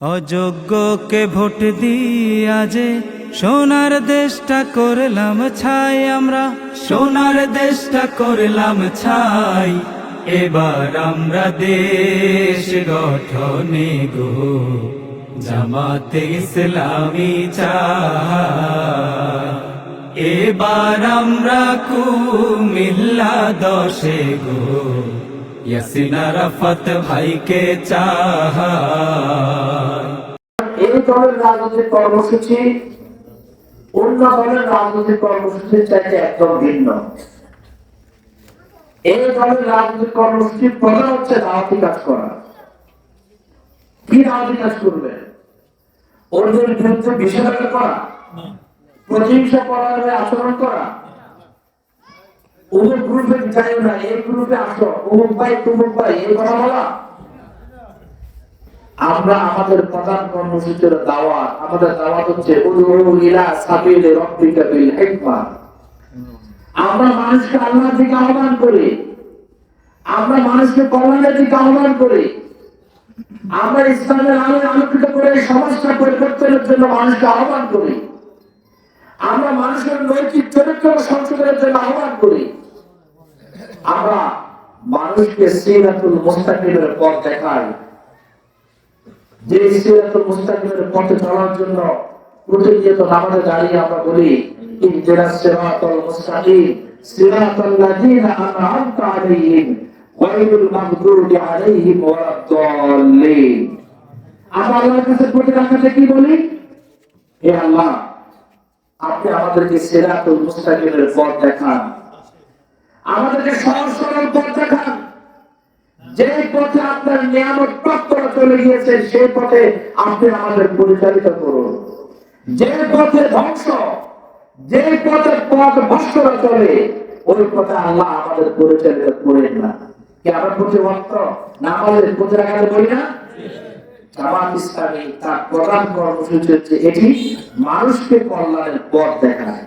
অযোগ্যকে vote দিয়া যে সোনার দেশটা করলাম ছাই, আমরা সোনার দেশটা করলাম ছাই। এবার আমরা দেশ গঠনে গো জামাতে ইসলামী চাই। এবার আমরা কুমিল্লা 10 গো ইয়াসিন আরাফাত ভাইকে চাই। এই দলের রাজনৈতিক কর্মসূচি অন্য দলের রাজনৈতিক কর্মসূচির চাইতে একদম ভিন্ন। এই দলের রাজনৈতিক কর্মসূচির প্রধান হচ্ছে দাওয়াতি কাজ করা। কি দাওয়াতি কাজ করবে? অন্যের বিরুদ্ধে বিষোদ্গার করা, প্রতিহিংসা করার আচরণ করা, অমুক গ্রুপে যাই না, এই গ্রুপে আসো, অমুক ভাই তুমুক ভাই, এই কথা বলা। আমরা আমাদের প্রধান কর্মসূচির দাওয়াত, আমাদের দাওয়াত হচ্ছে উদউ ইলা সাবিলি রাব্বিকা বিল হিকমা। আমরা মানুষকে আল্লাহর দিকে আহ্বান করি, আমরা মানুষকে কল্যাণের দিকে আহ্বান করি, আমরা ইসলামের আলোয় আলোকিত করে সমাজটা পরিবর্তনের জন্য মানুষকে আহ্বান করি, আমরা মানুষের নৈতিক চরিত্র সংশোধনের জন্য আহ্বান করি, আমরা মানুষকে সিরাতুল মুস্তাকিমের পথ দেখাই। যে সিরাতুল মুস্তাকিমের পথে চলার জন্য প্রতিনিয়ত নামাজে দাঁড়িয়ে আমরা বলি ইহদিনাস সিরাতাল মুস্তাকিম সিরাতাল লাযিনা আন'আমতা আলাইহিম গায়রুল মাগদুবি আলাইহিম ওয়ালাদ-দাল্লিন। আমরা আল্লাহর কাছে প্রতিরাখাতে কি বলি? হে আল্লাহ, আপনি আমাদেরকে সিরাতুল মুস্তাকিমের পথ দেখান, আমাদেরকে সহজ সরল পথ দেখান। যে পথে আপনার নিয়ামত প্রাপ্তরা চলে গিয়েছে সেই পথে আপনি আমাদের পরিচালিত করুন। যে পথে ধ্বংস, যে পথে পথ ভ্রষ্টরা চলে, ওই পথে আল্লাহ আমাদের পরিচালিত করেন না। কি আমরা প্রতিবদ্ধ না আমাদের পথে রাখাতে বলি না? জামাত ইসলামী তার প্রধান কর্মসূচি হচ্ছে এটি, মানুষকে কল্যাণের পথ দেখায়।